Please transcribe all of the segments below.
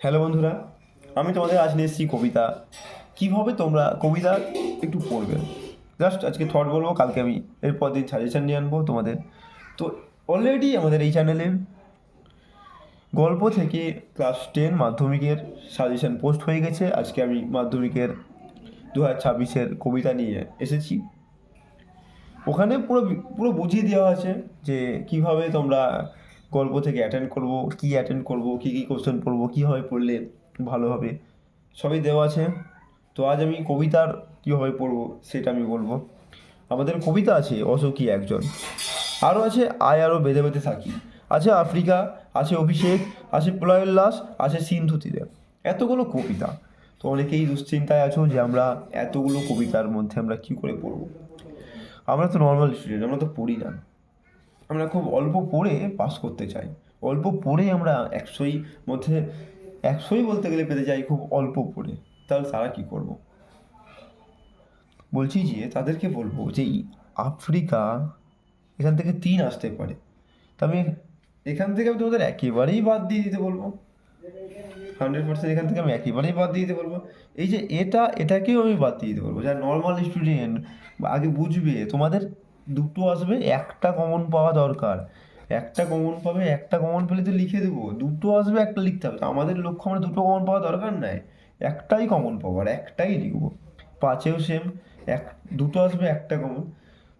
Hello বন্ধুরা, আমি তোমাদের আজ নিয়ে এসেছি কবিতা। কীভাবে তোমরা কবিতা একটু পড়বে, জাস্ট আজকে থট বলবো, কালকে আমি এরপর দিন সাজেশান নিয়ে আনবো তোমাদের। তো অলরেডি আমাদের এই চ্যানেলে গল্প থেকে ক্লাস 10 মাধ্যমিকের সাজেশান পোস্ট হয়ে গেছে। আজকে আমি মাধ্যমিকের 2026-এর কবিতা নিয়ে এসেছি। ওখানে পুরো পুরো বুঝিয়ে দেওয়া আছে যে কীভাবে তোমরা গল্প থেকে অ্যাটেন্ড করবো, কী অ্যাটেন্ড করবো, কী কী কোশ্চেন পড়বো, কীভাবে পড়লে ভালো হবে, সবই দেওয়া আছে। তো আজ আমি কবিতার কীভাবে পড়বো সেটা আমি বলবো। আমাদের কবিতা আছে অশোকী একজন, আরও আছে আয় আরও বেঁধে বেঁধে থাকি, আছে আফ্রিকা, আছে অভিষেক, আছে প্রলয়োল্লাস, আছে সিন্ধু তীরে। এতগুলো কবিতা। তো অনেকেই দুশ্চিন্তায় আছো যে আমরা এতগুলো কবিতার মধ্যে আমরা কী করে পড়বো। আমরা তো নর্মাল স্টুডেন্ট, আমরা তো পড়ি না। আমরা খুব অল্প পড়ে পাস করতে চাই। অল্প পড়ে আমরা 100ই মধ্যে 100ই বলতে গেলে পেতে যাই খুব অল্প পড়ে। তাহলে তারা কী করবো? বলছি যে তাদেরকে বলবো যে আফ্রিকা, এখান থেকে 3 আসতে পারে। তা আমি এখান থেকে আমি তোমাদের একেবারেই বাদ দিয়ে দিতে বলবো। 100% এখান থেকে আমি একেবারেই বাদ দিয়ে দিতে বলবো। এই যে এটাকেও আমি বাদ দিয়ে দিতে বলবো। যারা নর্মাল স্টুডেন্ট আগে বুঝবে, তোমাদের দুটো আসবে, একটা কমন পাওয়া দরকার। একটা কমন পাবে, একটা কমন পেলে তো লিখে দেবো। দুটো আসবে, একটা লিখতে হবে। তো আমাদের লক্ষ্য, আমরা দুটো কমন পাওয়া দরকার নাই, একটাই কমন পাবো আর একটাই লিখবো। 5-এও সেম, এক দুটো আসবে, একটা কমন।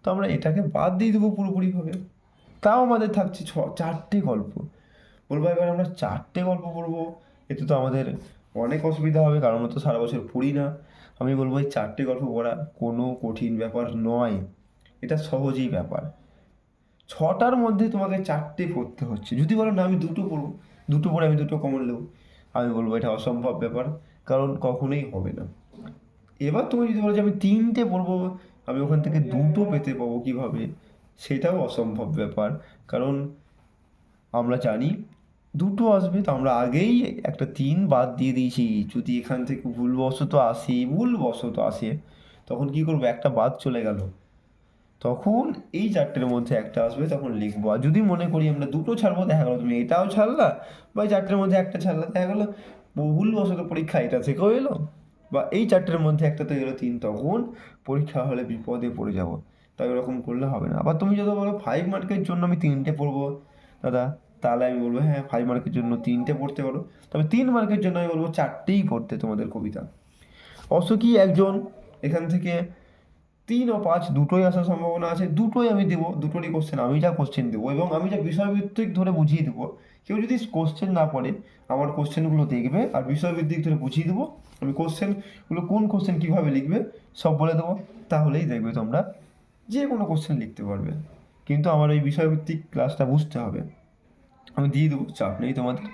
তো আমরা এটাকে বাদ দিয়ে দেবো পুরোপুরিভাবে। তাও আমাদের থাকছে 4টে গল্প। বলবো এবার আমরা 4টে গল্প পড়বো, এতে তো আমাদের অনেক অসুবিধা হবে, কারণ আমরা তো সারা বছর পড়ি না। আমি বলবো এই 4টে গল্প পড়া কোনো কঠিন ব্যাপার নয়, এটা সহজই ব্যাপার। 6টার মধ্যে তোমাকে 4টে পড়তে হচ্ছে। যদি বলো না আমি দুটো পড়বো, দুটো পড়ে আমি দুটো কমন নেবো, আমি বলবো এটা অসম্ভব ব্যাপার, কারণ কখনোই হবে না। এবার তুমি যদি বলো যে আমি 3টে পড়বো, আমি ওখান থেকে দুটো পেতে পাবো কীভাবে, সেটাও অসম্ভব ব্যাপার। কারণ আমরা জানি দুটো আসবে, তো আমরা আগেই একটা 3 বাদ দিয়ে দিয়েছি। যদি এখান থেকে ভুলবশত আসে, তখন কী করবো? একটা বাদ চলে গেল, তখন এই 4টের মধ্যে একটা আসবে, তখন লিখবো। আর যদি মনে করি আমরা দুটো ছাড়বো, দেখা গেলো তুমি এটাও ছাড়লা, বা এই 4টের মধ্যে একটা ছাড়লা, দেখা গেলো ভুলবশত পরীক্ষা এটা থেকেও এলো, বা এই 4টের মধ্যে একটা তো এলো 3, তখন পরীক্ষা হলে বিপদে পড়ে যাব। তাই ওরকম করলে হবে না। আবার তুমি যদি বলো 5 মার্কের জন্য আমি 3টে পড়বো দাদা, তাহলে আমি বলবো হ্যাঁ 5 মার্কের জন্য 3টে পড়তে পারো, তবে 3 মার্কের জন্য আমি বলবো 4টেই পড়তে তোমাদের কবিতা। অশোকী একজন, এখান থেকে 3 ও 5 দুটোই আসার সম্ভাবনা আছে। দুটোই আমি দেবো, দুটোরই কোশ্চেন আমি যা কোশ্চেন দেবো, এবং আমি যা বিষয়ভিত্তিক ধরে বুঝিয়ে দেবো। কেউ যদি কোশ্চেন না পড়ে, আমার কোশ্চেনগুলো দেখবে আর বিষয়ভিত্তিক ধরে বুঝিয়ে দেবো। আমি কোশ্চেনগুলো কোন কোশ্চেন কীভাবে লিখবে সব বলে দেবো, তাহলেই দেখবে তোমরা যে কোনো কোশ্চেন লিখতে পারবে। কিন্তু আমার ওই বিষয়ভিত্তিক ক্লাসটা বুঝতে হবে। আমি দিয়ে দেবো, চাপ নেই তোমাদের।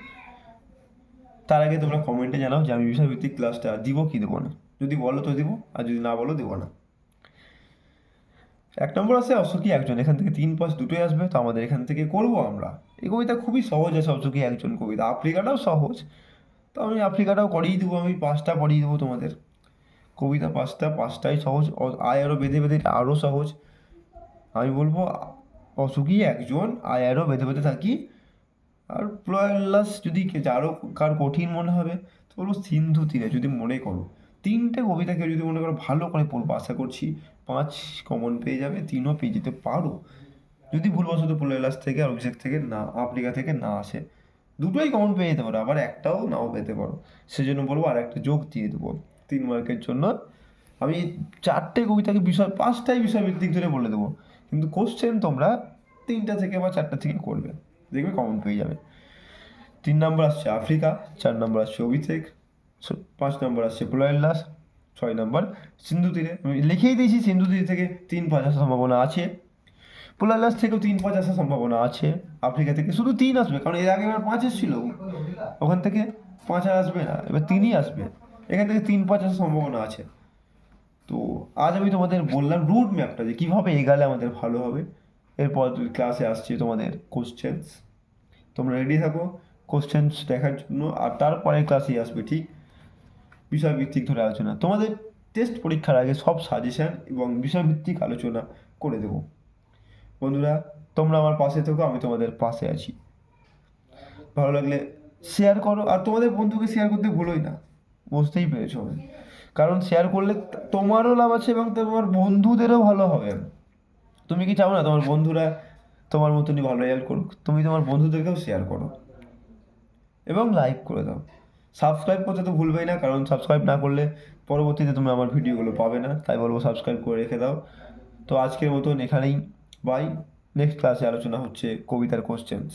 তার আগে তোমরা কমেন্টে জানাও যে আমি বিষয়ভিত্তিক ক্লাসটা দিব কি দেবো না। যদি বলো তো দেবো, আর যদি না বলো দেবো না। 1 নম্বর আছে অশোকী একজন, এখান থেকে 3-5 দুটোই আসবে, তো আমাদের এখান থেকে করবো আমরা। এই কবিতা খুবই সহজ আছে, অশোকী একজন কবিতা। আফ্রিকাটাও সহজ, তো আমি আফ্রিকাটাও করিয়ে দেবো, আমি 5টা পড়িয়ে দেবো তোমাদের। কবিতা 5টাই সহজ। আয় আরও বেঁধে বেঁধে এটা আরও সহজ। আমি বলবো অশোকী একজন, আয় আরও বেঁধে বেঁধে থাকি, আর প্রয়াল্লাস যদি যারও কার কঠিন মনে হবে তো বলবো সিন্ধু তীরে, যদি মনে করো। 3টে কবিতাকে যদি মনে করো ভালো করে পড়বো, আশা করছি 5 কমন পেয়ে যাবে, 3ও পেয়ে যেতে পারো। যদি ভুলবশত প্রলয়োল্লাস থেকে আর অভিষেক থেকে না, আফ্রিকা থেকে না আসে, দুটোই কমন পেয়ে যেতে পারো, আবার একটাও নাও পেতে পারো। সেজন্য বলবো আর একটা যোগ দিয়ে দেবো 3 মার্কের জন্য। আমি 4টে কবিতাকে 5টাই বিষয়ভিত্তিক ধরে বলে দেবো, কিন্তু কোশ্চেন তোমরা 3টা থেকে বা 4টা থেকে করবে, দেখবে কমন পেয়ে যাবে। 3 নম্বর আসছে আফ্রিকা, 4 নম্বর আসছে অভিষেক, 5 নম্বর আসছে প্রলয়োল্লাস, 6 নম্বর সিন্ধু তীরে। আমি লিখেই দিয়েছি সিন্ধু তীর থেকে 3-5 আসার সম্ভাবনা আছে, প্রলয়োল্লাস থেকেও 3-5 আসার সম্ভাবনা আছে, আফ্রিকা থেকে শুধু 3 আসবে, কারণ এর আগে এবার 5 এসেছিল, ওখান থেকে 5 আর আসবে না, এবার 3ই আসবে। এখান থেকে 3-5 আসার সম্ভাবনা আছে। তো আজ আমি তোমাদের বললাম রুট ম্যাপটা, যে কীভাবে এগালে আমাদের ভালো হবে। এরপর ক্লাসে আসছে তোমাদের কোশ্চেন্স, তোমরা রেডি থাকো কোশ্চেন্স দেখার জন্য। আর তারপরে ক্লাসেই আসবে ঠিক বিষয়ভিত্তিক ধরে আলোচনা। তোমাদের টেস্ট পরীক্ষার আগে সব সাজেশান এবং বিষয়ভিত্তিক আলোচনা করে দেবো। বন্ধুরা, তোমরা আমার পাশে থেকো, আমি তোমাদের পাশে আছি। ভালো লাগলে শেয়ার করো, আর তোমাদের বন্ধুকে শেয়ার করতে ভুলোই না, বুঝতেই পেরেছো আমি। কারণ শেয়ার করলে তোমারও লাভ আছে এবং তোমার বন্ধুদেরও ভালো হবে। তুমি কি চাও না তোমার বন্ধুরা তোমার মতনই ভালো রেজাল্ট করুক? তুমি তোমার বন্ধুদেরকেও শেয়ার করো এবং লাইক করে দাও। সাবস্ক্রাইব করতে তো ভুলবেই না, কারণ সাবস্ক্রাইব না করলে পরবর্তীতে তুমি আমার ভিডিওগুলো পাবে না, তাই বলবো সাবস্ক্রাইব করে রেখে দাও। তো আজকের মতন এখানেই বাই। নেক্সট ক্লাসে আলোচনা হচ্ছে কবিতার কোশ্চেন্স।